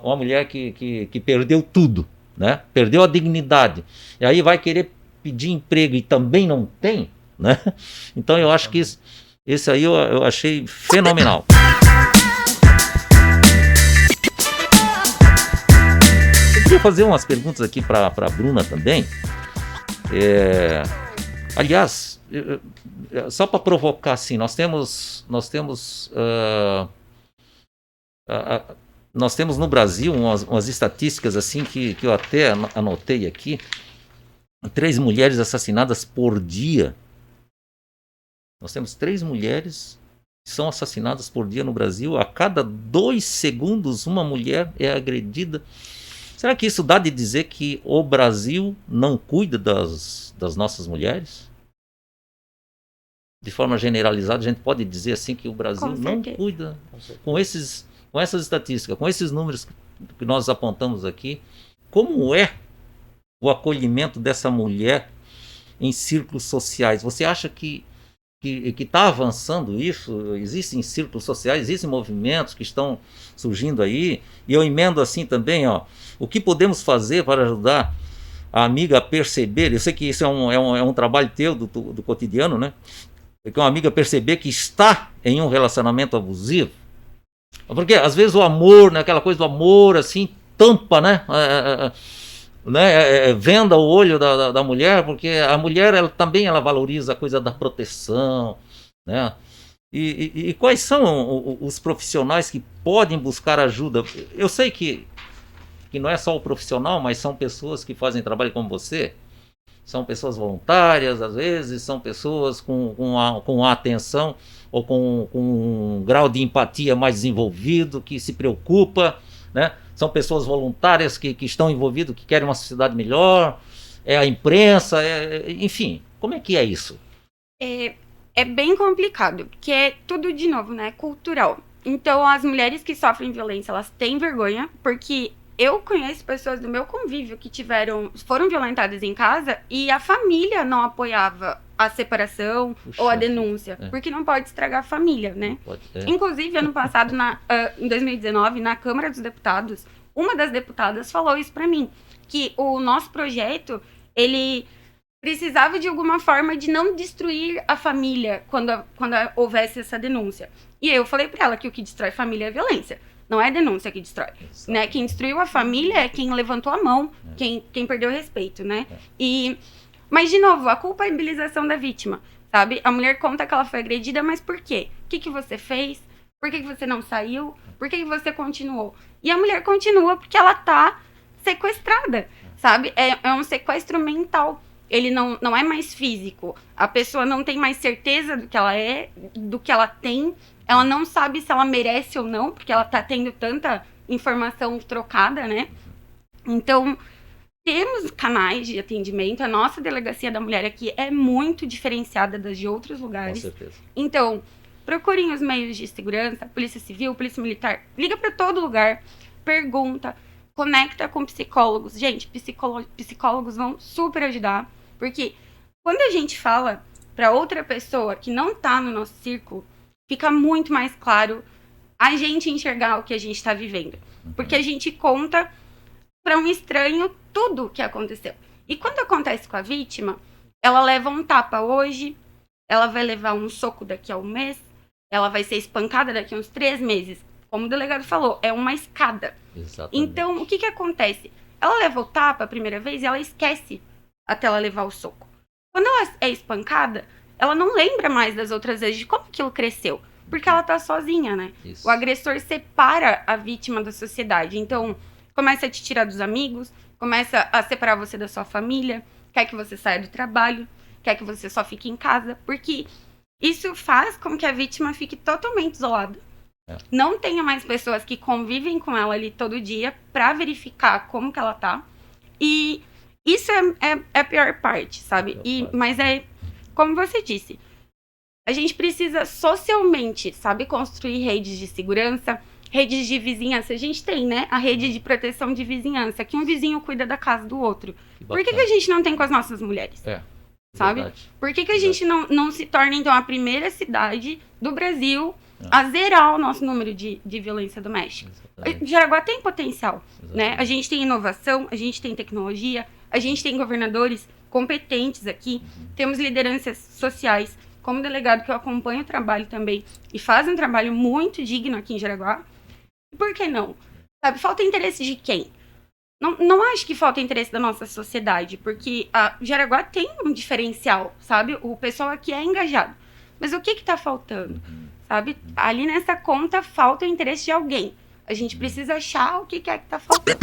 uma mulher que perdeu tudo, né, perdeu a dignidade, e aí vai querer pedir emprego e também não tem, né? Então eu acho que esse aí eu achei fenomenal. Eu queria fazer umas perguntas aqui para a Bruna também. Aliás, só para provocar assim, nós temos no Brasil umas estatísticas assim que eu até anotei aqui. 3 mulheres assassinadas por dia. Nós temos 3 mulheres que são assassinadas por dia no Brasil. A cada 2 segundos uma mulher é agredida. Será que isso dá de dizer que o Brasil não cuida das nossas mulheres? De forma generalizada, a gente pode dizer assim que o Brasil não cuida com essas estatísticas, com esses números que nós apontamos aqui. Como é o acolhimento dessa mulher em círculos sociais? Você acha que está avançando isso? Existem círculos sociais, existem movimentos que estão surgindo aí? E eu emendo assim também, o que podemos fazer para ajudar a amiga a perceber? Eu sei que isso é um trabalho teu do cotidiano, né? Que uma amiga perceber que está em um relacionamento abusivo. Porque às vezes o amor, né, aquela coisa do amor assim, tampa, né? Venda o olho da mulher, porque a mulher ela valoriza a coisa da proteção, né? E quais são os profissionais que podem buscar ajuda? Eu sei que não é só o profissional, mas são pessoas que fazem trabalho como você, são pessoas voluntárias, às vezes, são pessoas com atenção ou com um grau de empatia mais desenvolvido, que se preocupa, né? São pessoas voluntárias que estão envolvidas, que querem uma sociedade melhor, a imprensa, enfim, como é que é isso? É bem complicado, porque é tudo, de novo, né, cultural. Então, as mulheres que sofrem violência, elas têm vergonha, porque eu conheço pessoas do meu convívio que foram violentadas em casa e a família não apoiava a separação ou a denúncia, porque não pode estragar a família, né? Inclusive, ano passado, em 2019, na Câmara dos Deputados, uma das deputadas falou isso pra mim, que o nosso projeto, ele precisava de alguma forma de não destruir a família quando houvesse essa denúncia. E eu falei pra ela que o que destrói família é violência. Não é a denúncia que destrói, né? Quem destruiu a família é quem levantou a mão, quem perdeu o respeito, né? Mas, de novo, a culpabilização da vítima, sabe? A mulher conta que ela foi agredida, mas por quê? O que você fez? Por que você não saiu? Por que você continuou? E a mulher continua porque ela tá sequestrada, sabe? É um sequestro mental. ele não é mais físico. A pessoa não tem mais certeza do que ela é, do que ela tem. Ela não sabe se ela merece ou não, porque ela tá tendo tanta informação trocada, né? Então, temos canais de atendimento. A nossa delegacia da mulher aqui é muito diferenciada das de outros lugares. Com certeza. Então, procurem os meios de segurança, Polícia Civil, Polícia Militar. Liga para todo lugar, pergunta, conecta com psicólogos. Gente, psicólogos vão super ajudar. Porque quando a gente fala para outra pessoa que não tá no nosso círculo, fica muito mais claro a gente enxergar o que a gente está vivendo. Porque a gente conta para um estranho tudo o que aconteceu. E quando acontece com a vítima, ela leva um tapa hoje, ela vai levar um soco daqui a um mês, ela vai ser espancada daqui a uns 3 meses. Como o delegado falou, é uma escada. Exatamente. Então, o que acontece? Ela leva o tapa a primeira vez e ela esquece até ela levar o soco. Quando ela é espancada, ela não lembra mais das outras vezes de como aquilo cresceu. Porque ela tá sozinha, né? Isso. O agressor separa a vítima da sociedade. Então, começa a te tirar dos amigos, começa a separar você da sua família, quer que você saia do trabalho, quer que você só fique em casa. Porque isso faz com que a vítima fique totalmente isolada. Não tenha mais pessoas que convivem com ela ali todo dia pra verificar como que ela tá. E isso é a pior parte, sabe? Mas é, como você disse, a gente precisa socialmente, sabe, construir redes de segurança, redes de vizinhança. A gente tem, né, a rede de proteção de vizinhança, que um vizinho cuida da casa do outro. Por que a gente não tem com as nossas mulheres? Sabe? Verdade. Por que a gente não se torna, então, a primeira cidade do Brasil a zerar o nosso número de violência doméstica? Jaraguá tem potencial, né? A gente tem inovação, a gente tem tecnologia, a gente tem governadores competentes aqui, temos lideranças sociais, como delegado que eu acompanho o trabalho também e faz um trabalho muito digno aqui em Jaraguá. Por que não? Sabe, falta interesse de quem? Não acho que falta interesse da nossa sociedade, porque a Jaraguá tem um diferencial, sabe? O pessoal aqui é engajado. Mas o que tá faltando? Sabe? Ali nessa conta falta o interesse de alguém. A gente precisa achar o que é que tá faltando.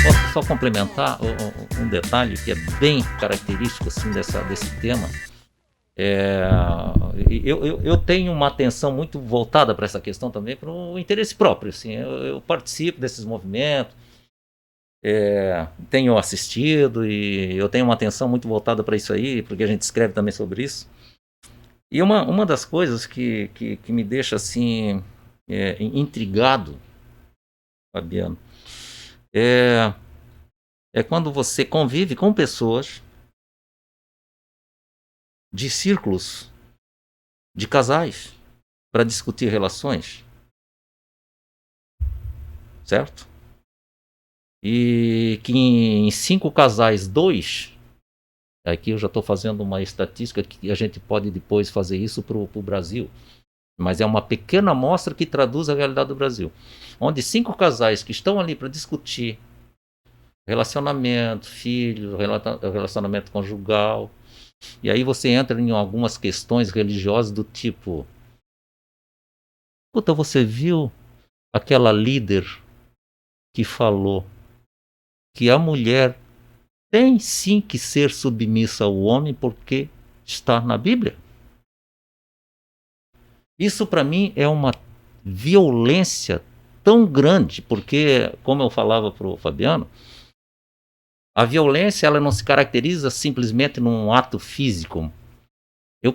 Posso só complementar um detalhe que é bem característico assim, desse tema. Eu tenho uma atenção muito voltada para essa questão também, para o interesse próprio. Assim, eu participo desses movimentos, tenho assistido e eu tenho uma atenção muito voltada para isso aí, porque a gente escreve também sobre isso. E uma das coisas que me deixa assim intrigado, Fabiano, é quando você convive com pessoas de círculos, de casais, para discutir relações, certo? E que em 5 casais, 2, aqui eu já estou fazendo uma estatística que a gente pode depois fazer isso para o Brasil, mas é uma pequena amostra que traduz a realidade do Brasil, onde 5 casais que estão ali para discutir relacionamento, filhos, relacionamento conjugal, e aí você entra em algumas questões religiosas do tipo: escuta, você viu aquela líder que falou que a mulher tem sim que ser submissa ao homem porque está na Bíblia? Isso para mim é uma violência tão grande, porque, como eu falava para o Fabiano, a violência ela não se caracteriza simplesmente num ato físico.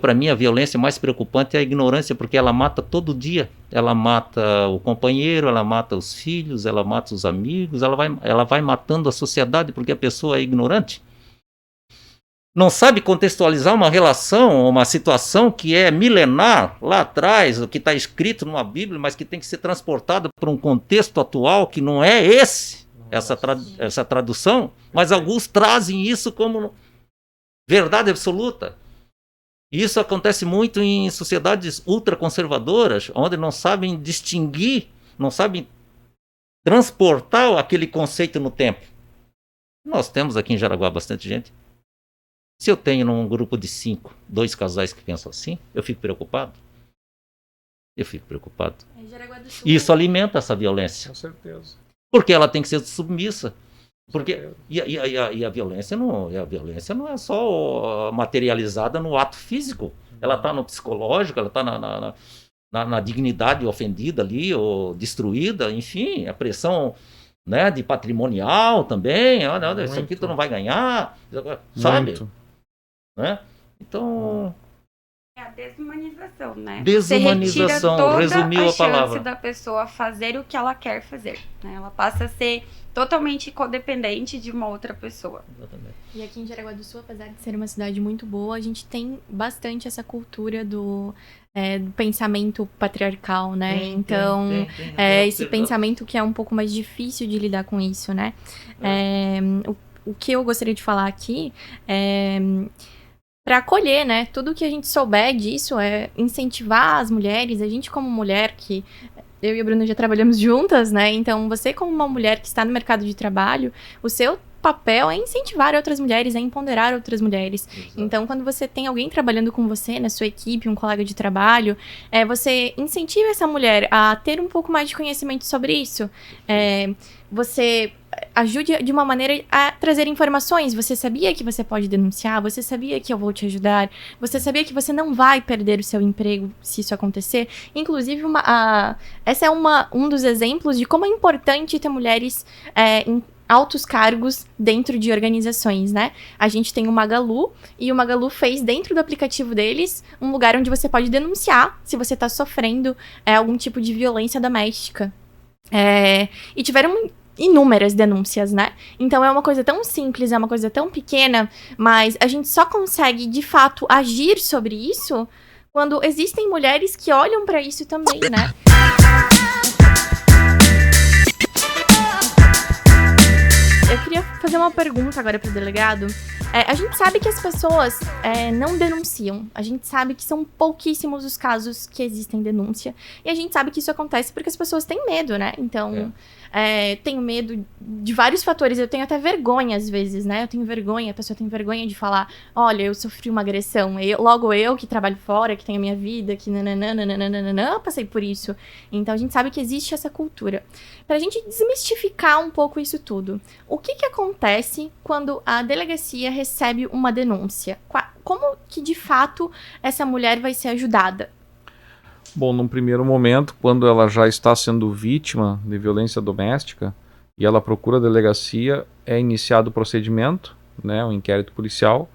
Para mim, a violência mais preocupante é a ignorância, porque ela mata todo dia. Ela mata o companheiro, ela mata os filhos, ela mata os amigos, ela vai matando a sociedade porque a pessoa é ignorante. Não sabe contextualizar uma relação, uma situação que é milenar lá atrás, o que está escrito numa Bíblia, mas que tem que ser transportada para um contexto atual que não é essa tradução, mas alguns trazem isso como verdade absoluta. E isso acontece muito em sociedades ultraconservadoras, onde não sabem distinguir, não sabem transportar aquele conceito no tempo. Nós temos aqui em Jaraguá bastante gente. Se eu tenho num grupo de 5, 2 casais que pensam assim, eu fico preocupado. Eu fico preocupado. E isso alimenta essa violência. Com certeza. Porque ela tem que ser submissa. Porque, e a violência não é só materializada no ato físico. Ela está no psicológico, ela está na dignidade ofendida ali, ou destruída, enfim, a pressão, né, de patrimonial também. Não, isso aqui tu não vai ganhar, sabe? Muito. Né? Então... É a desumanização, né? Desumanização, você retira toda resumiu a chance palavra. da pessoa fazer o que ela quer fazer, né? Ela passa a ser totalmente codependente de uma outra pessoa. Exatamente. E aqui em Jaraguá do Sul, apesar de ser uma cidade muito boa, a gente tem bastante essa cultura do pensamento patriarcal, né? Então, esse pensamento que é um pouco mais difícil de lidar com isso, né? O que eu gostaria de falar aqui é... para acolher, né? Tudo que a gente souber disso é incentivar as mulheres, a gente como mulher, que eu e a Bruna já trabalhamos juntas, né? Então, você como uma mulher que está no mercado de trabalho, o seu papel é incentivar outras mulheres, é empoderar outras mulheres. Exato. Então, quando você tem alguém trabalhando com você, na sua equipe, um colega de trabalho, você incentiva essa mulher a ter um pouco mais de conhecimento sobre isso. Você ajude de uma maneira a trazer informações. Você sabia que você pode denunciar? Você sabia que eu vou te ajudar? Você sabia que você não vai perder o seu emprego se isso acontecer? Inclusive, essa é um dos exemplos de como é importante ter mulheres em altos cargos dentro de organizações, né? A gente tem o Magalu, e o Magalu fez dentro do aplicativo deles um lugar onde você pode denunciar se você está sofrendo algum tipo de violência doméstica. E tiveram inúmeras denúncias, né? Então é uma coisa tão simples, é uma coisa tão pequena, mas a gente só consegue, de fato, agir sobre isso quando existem mulheres que olham para isso também, né? Eu queria fazer uma pergunta agora pro delegado. A gente sabe que as pessoas não denunciam. A gente sabe que são pouquíssimos os casos que existem denúncia. E a gente sabe que isso acontece porque as pessoas têm medo, né? Então, tenho medo de vários fatores. Eu tenho até vergonha, às vezes, né? A pessoa tem vergonha de falar, olha, eu sofri uma agressão. Logo eu, que trabalho fora, que tenho a minha vida, que eu passei por isso. Então, a gente sabe que existe essa cultura. Pra gente desmistificar um pouco isso tudo, o que acontece quando a delegacia recebe uma denúncia? Como que, de fato, essa mulher vai ser ajudada? Bom, num primeiro momento, quando ela já está sendo vítima de violência doméstica e ela procura a delegacia, é iniciado o procedimento, né, um inquérito policial,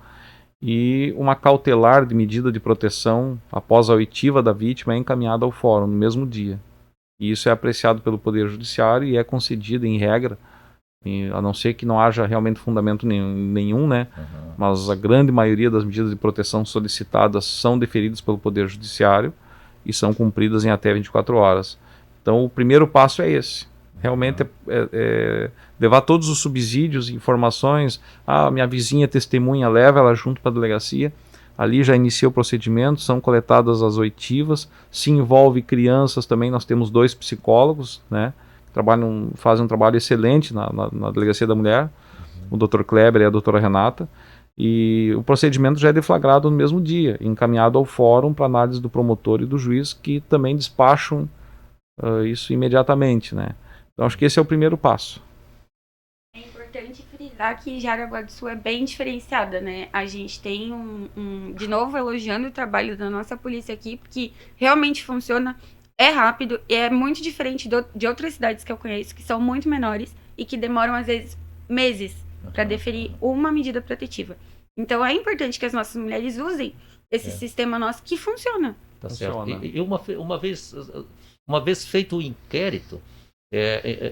e uma cautelar de medida de proteção após a oitiva da vítima é encaminhada ao fórum no mesmo dia. E isso é apreciado pelo Poder Judiciário e é concedido em regra, a não ser que não haja realmente fundamento nenhum, né? Uhum. Mas a grande maioria das medidas de proteção solicitadas são deferidas pelo Poder Judiciário e são cumpridas em até 24 horas. Então o primeiro passo é esse. Realmente levar todos os subsídios e informações. Minha vizinha testemunha, leva ela junto para a delegacia. Ali já inicia o procedimento, são coletadas as oitivas, se envolve crianças também, nós temos 2 psicólogos, né, que fazem um trabalho excelente na Delegacia da Mulher, o Dr. Kleber e a doutora Renata, e o procedimento já é deflagrado no mesmo dia, encaminhado ao fórum para análise do promotor e do juiz, que também despacham isso imediatamente, né. Então acho que esse é o primeiro passo. É importante frisar que Jaraguá do Sul é bem diferenciada, né? A gente tem de novo, elogiando o trabalho da nossa polícia aqui, porque realmente funciona, é rápido e é muito diferente de outras cidades que eu conheço, que são muito menores e que demoram, às vezes, meses para deferir uma medida protetiva. Então, é importante que as nossas mulheres usem esse sistema nosso que funciona. Tá certo. Funciona. E uma vez feito o inquérito,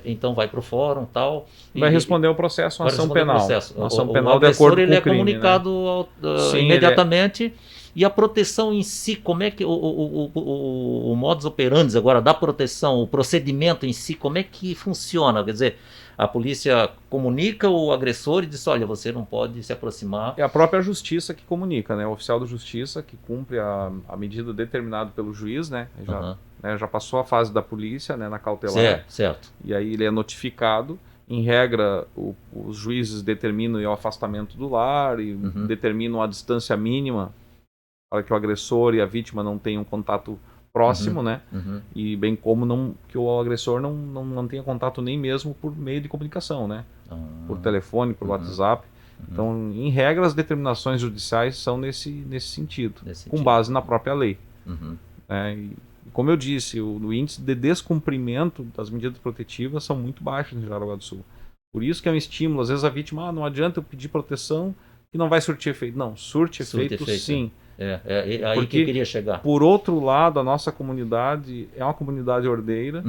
então vai para o fórum tal. Vai responder ao processo, uma ação penal. Uma ação penal o de acordo com o crime. Ele é comunicado Sim, imediatamente. E a proteção em si, como é que o modus operandi agora da proteção, o procedimento em si, como é que funciona? Quer dizer, a polícia comunica o agressor e diz, olha, você não pode se aproximar. É a própria justiça que comunica, né? O oficial da justiça que cumpre a medida determinada pelo juiz, né? Já passou a fase da polícia, né, na cautelar. Certo. E aí ele é notificado. Em regra, os juízes determinam o afastamento do lar e determinam a distância mínima para que o agressor e a vítima não tenham contato próximo, né? Uhum. E bem como que o agressor não tenha contato nem mesmo por meio de comunicação, né? Por telefone, por WhatsApp. Então, em regra, as determinações judiciais são nesse sentido, com base na própria lei. E, como eu disse, o índice de descumprimento das medidas protetivas são muito baixos em Jaraguá do Sul. Por isso que é um estímulo. Às vezes a vítima, não adianta eu pedir proteção que não vai surtir efeito. Não, surte efeito sim. Aí porque, que eu queria chegar. Por outro lado, a nossa comunidade é uma comunidade ordeira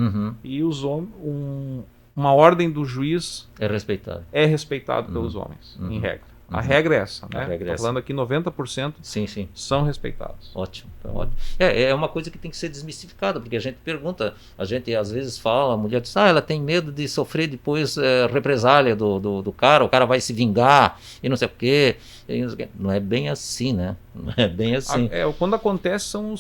e os homens, uma ordem do juiz é respeitado pelos homens, em regra. A regra é essa, né? Estou falando aqui 90% são respeitados. Ótimo, ótimo. É uma coisa que tem que ser desmistificada, porque a gente pergunta, a gente às vezes fala, a mulher diz, ela tem medo de sofrer depois represália do cara, o cara vai se vingar e não sei o quê. Não é bem assim, né? Não é bem assim. Quando acontece são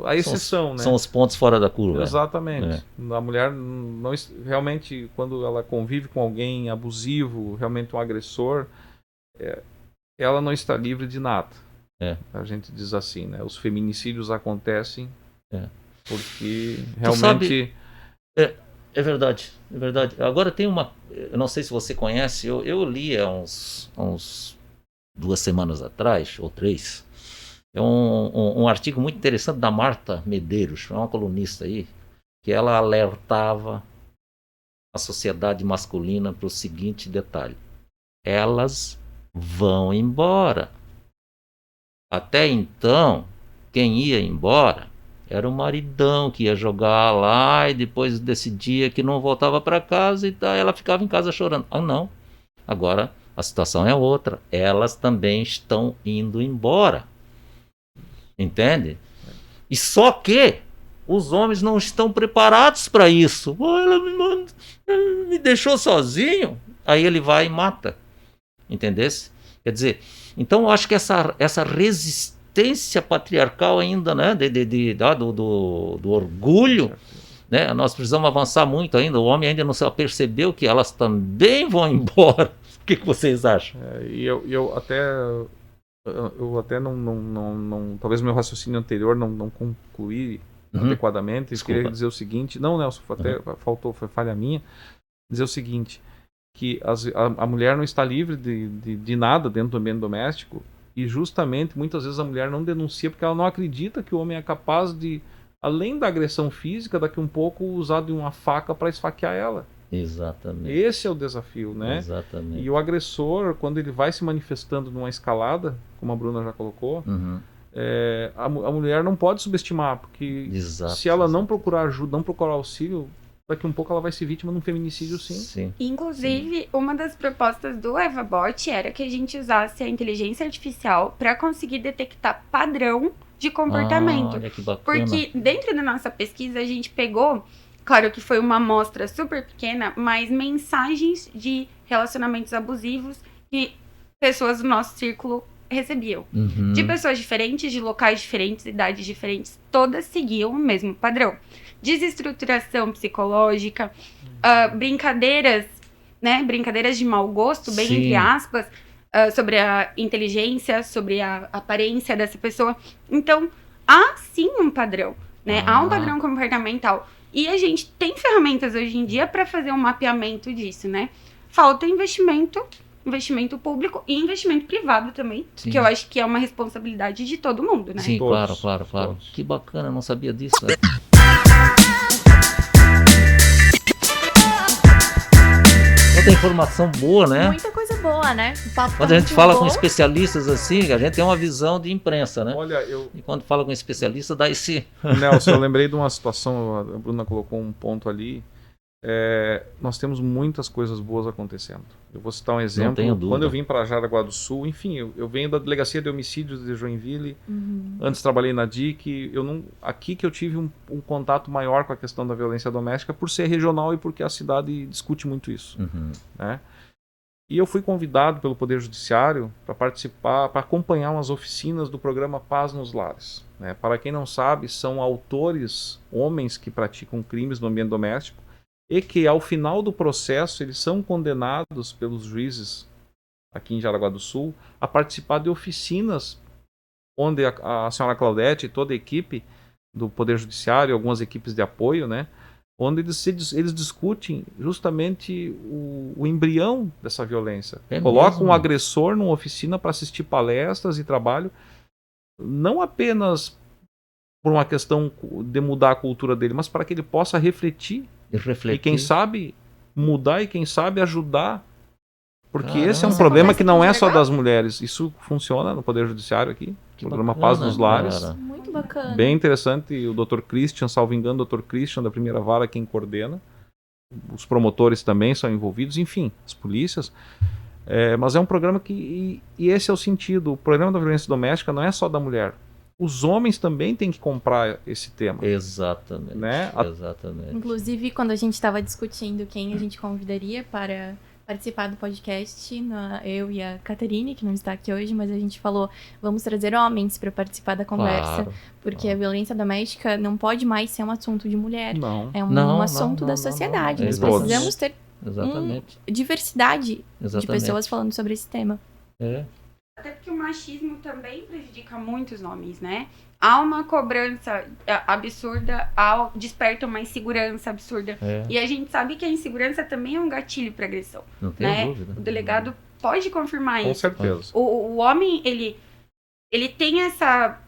a exceção, né? São os pontos fora da curva. Exatamente. A mulher não realmente, quando ela convive com alguém abusivo, realmente um agressor, ela não está livre de nada. A gente diz assim, né? Os feminicídios acontecem porque realmente... É verdade, é verdade. Agora tem eu não sei se você conhece, eu li há uns 2 semanas atrás, ou 3, é um artigo muito interessante da Marta Medeiros, uma colunista aí, que ela alertava a sociedade masculina para o seguinte detalhe: elas vão embora. Até então, quem ia embora era o maridão que ia jogar lá e depois decidia que não voltava para casa e ela ficava em casa chorando. Não, agora a situação é outra. Elas também estão indo embora. Entende? E só que os homens não estão preparados para isso. Ela me deixou sozinho. Aí ele vai e mata. Entendesse? Quer dizer, então eu acho que essa resistência patriarcal ainda, né, do orgulho, né, nós precisamos avançar muito ainda. O homem ainda não se percebeu que elas também vão embora. O que vocês acham? Eu até não talvez meu raciocínio anterior não concluí adequadamente. Desculpa. Eu queria dizer o seguinte, não, Nelson, até foi falha minha, dizer o seguinte, que a mulher não está livre de nada dentro do ambiente doméstico, e justamente muitas vezes a mulher não denuncia porque ela não acredita que o homem é capaz de, além da agressão física, daqui um pouco usar de uma faca para esfaquear ela. Exatamente. Esse é o desafio, né? Exatamente. E o agressor, quando ele vai se manifestando numa escalada, como a Bruna já colocou, a mulher não pode subestimar, porque se ela não procurar ajuda, não procurar auxílio, daqui um pouco ela vai ser vítima de um feminicídio, sim. Inclusive, uma das propostas do EvaBot era que a gente usasse a inteligência artificial para conseguir detectar padrão de comportamento. Olha que bacana. Porque dentro da nossa pesquisa a gente pegou, claro que foi uma amostra super pequena, mas mensagens de relacionamentos abusivos que pessoas do nosso círculo recebiam. De pessoas diferentes, de locais diferentes, idades diferentes, todas seguiam o mesmo padrão. Desestruturação psicológica, brincadeiras, né? Brincadeiras de mau gosto, bem entre aspas, sobre a inteligência, sobre a aparência dessa pessoa. Então, há sim um padrão, né? Há um padrão comportamental. E a gente tem ferramentas hoje em dia para fazer um mapeamento disso, né? Falta investimento público e investimento privado também, que eu acho que é uma responsabilidade de todo mundo, né? Sim, Todos, claro. todos. Que bacana, eu não sabia disso. Muita informação boa, né? Muita coisa boa, né? O papo Quando tá a gente muito fala bom. com especialistas assim, a gente tem uma visão de imprensa, né? Olha, E quando fala com especialista, dá esse... Nelson, eu lembrei de uma situação, a Bruna colocou um ponto ali. Nós temos muitas coisas boas acontecendo. Eu vou citar um exemplo. tenho dúvida. Quando eu vim para Jaraguá do Sul, enfim, eu venho da Delegacia de Homicídios de Joinville. Antes trabalhei na DIC. Aqui que eu tive um contato maior com a questão da violência doméstica, por ser regional e porque a cidade discute muito isso, né? E eu fui convidado pelo Poder Judiciário para participar, para acompanhar umas oficinas do programa Paz nos Lares, né? Para quem não sabe, são autores, homens que praticam crimes no ambiente doméstico, e que ao final do processo eles são condenados pelos juízes aqui em Jaraguá do Sul a participar de oficinas onde a senhora Claudete e toda a equipe do Poder Judiciário, algumas equipes de apoio, né, onde eles discutem justamente o embrião dessa violência. Colocam mesmo? um agressor numa oficina para assistir palestras e trabalho, não apenas por uma questão de mudar a cultura dele, mas para que ele possa refletir e quem sabe mudar e quem sabe ajudar. Porque esse é um Caramba. problema que não é só legal. das mulheres. Isso funciona no Poder Judiciário aqui. Que Programa bacana, Paz nos Lares. cara. Muito bacana. Bem interessante. E o Dr. Christian, salvo engano, o Dr. Christian da primeira vara quem coordena. Os promotores também são envolvidos. Enfim, as polícias. Mas é um programa que... E esse é o sentido. O problema da violência doméstica não é só da mulher. Os homens também têm que comprar esse tema. Exatamente. Né? Exatamente. Inclusive, quando a gente estava discutindo quem a gente convidaria para participar do podcast, eu e a Caterine, que não está aqui hoje, mas a gente falou, vamos trazer homens para participar da conversa, Claro. porque a violência doméstica não pode mais ser um assunto de mulher. Não. É um Não, assunto não, da não, sociedade. não. Nós Todos. precisamos ter Exatamente. diversidade de Exatamente. pessoas falando sobre esse tema. É. Até porque o machismo também prejudica muitos homens, né? Há uma cobrança absurda, desperta uma insegurança absurda. É. E a gente sabe que a insegurança também é um gatilho para agressão, Não tem né? dúvida. O delegado pode confirmar Com isso. certeza. O homem, ele tem essa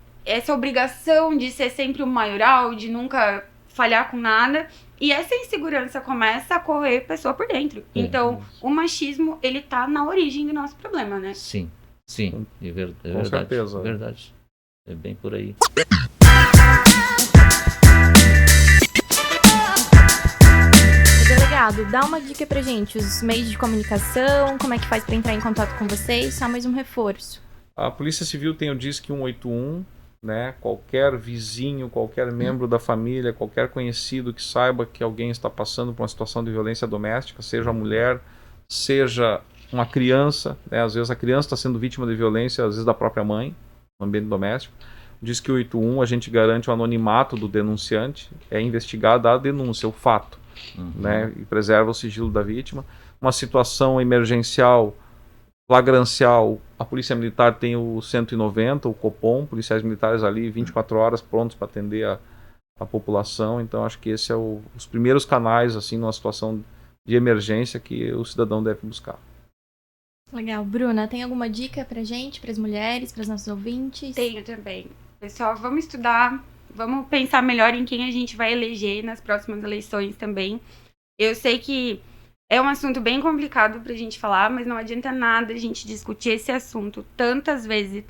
obrigação de ser sempre o maioral, de nunca falhar com nada. E essa insegurança começa a correr pessoa por dentro. Então, o machismo, ele tá na origem do nosso problema, né? Sim, sim. É verdade. Com certeza. É verdade. É bem por aí. Delegado, dá uma dica pra gente, os meios de comunicação, como é que faz para entrar em contato com vocês, só mais um reforço. A Polícia Civil tem o Disque 181, né? Qualquer vizinho, qualquer membro da família, qualquer conhecido que saiba que alguém está passando por uma situação de violência doméstica, seja a mulher, seja uma criança, né? Às vezes a criança está sendo vítima de violência, às vezes da própria mãe, no ambiente doméstico. O Disque 181, a gente garante o anonimato do denunciante, é investigada a denúncia, o fato, né? E preserva o sigilo da vítima. Uma situação emergencial, flagrancial, a Polícia Militar tem o 190, o Copom, policiais militares ali 24 horas prontos para atender a população. Então acho que esse é os primeiros canais assim numa situação de emergência que o cidadão deve buscar. Legal. Bruna, tem alguma dica pra gente, pras mulheres, pros nossos ouvintes? Tenho também. Pessoal, vamos estudar, vamos pensar melhor em quem a gente vai eleger nas próximas eleições também. Eu sei que é um assunto bem complicado pra gente falar, mas não adianta nada a gente discutir esse assunto tantas vezes,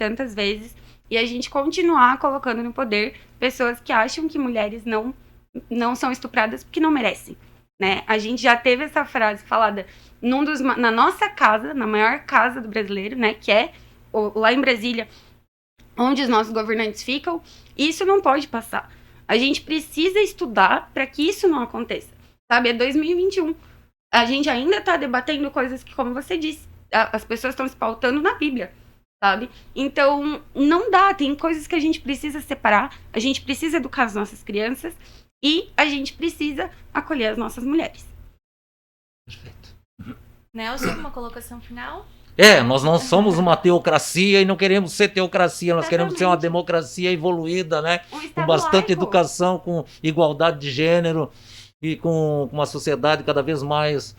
e a gente continuar colocando no poder pessoas que acham que mulheres não são estupradas porque não merecem, né? A gente já teve essa frase falada na nossa casa, na maior casa do brasileiro, né? Que é lá em Brasília, onde os nossos governantes ficam. E isso não pode passar. A gente precisa estudar para que isso não aconteça, sabe? É 2021. A gente ainda está debatendo coisas que, como você disse, as pessoas estão se pautando na Bíblia, sabe? Então, não dá. Tem coisas que a gente precisa separar. A gente precisa educar as nossas crianças e a gente precisa acolher as nossas mulheres. Perfeito. Nelson, uma colocação final? Nós não somos uma teocracia e não queremos ser teocracia, nós queremos ser uma democracia evoluída, né? Com bastante educação, com igualdade de gênero e com uma sociedade cada vez mais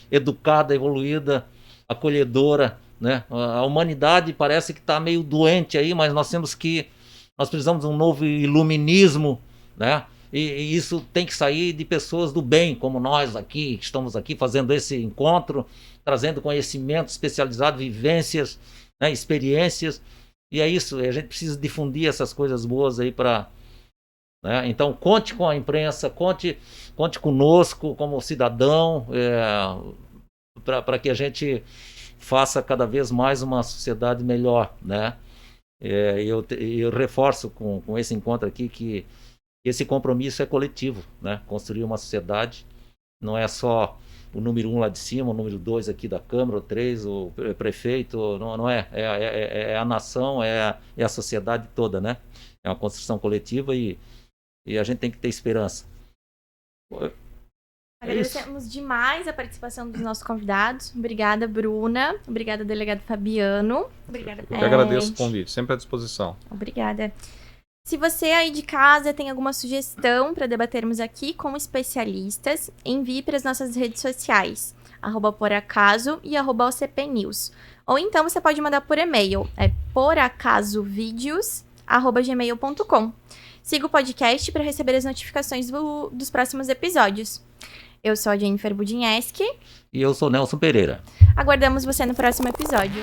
educada, evoluída, acolhedora, né? A humanidade parece que está meio doente aí, mas nós precisamos de um novo iluminismo, né? E isso tem que sair de pessoas do bem, como nós aqui, que estamos aqui fazendo esse encontro, trazendo conhecimento especializado, vivências, né, experiências. E é isso, a gente precisa difundir essas coisas boas aí para... Né? Então, conte com a imprensa, conte conosco como cidadão, para que a gente faça cada vez mais uma sociedade melhor, né? Eu reforço com esse encontro aqui que esse compromisso é coletivo, né? Construir uma sociedade não é só o número 1 lá de cima, o número 2 aqui da Câmara, o 3, o prefeito, não é. É a nação, é a sociedade toda, né? É uma construção coletiva e a gente tem que ter esperança. Agradecemos demais a participação dos nossos convidados. Obrigada, Bruna. Obrigada, delegado Fabiano. Obrigada. Eu que agradeço o convite, sempre à disposição. Obrigada. Se você aí de casa tem alguma sugestão para debatermos aqui com especialistas, envie para as nossas redes sociais, @poracaso e @ocpnews. Ou então você pode mandar por e-mail, poracasovideos@gmail.com. Siga o podcast para receber as notificações dos próximos episódios. Eu sou a Jennifer Budinski. E eu sou Nelson Pereira. Aguardamos você no próximo episódio.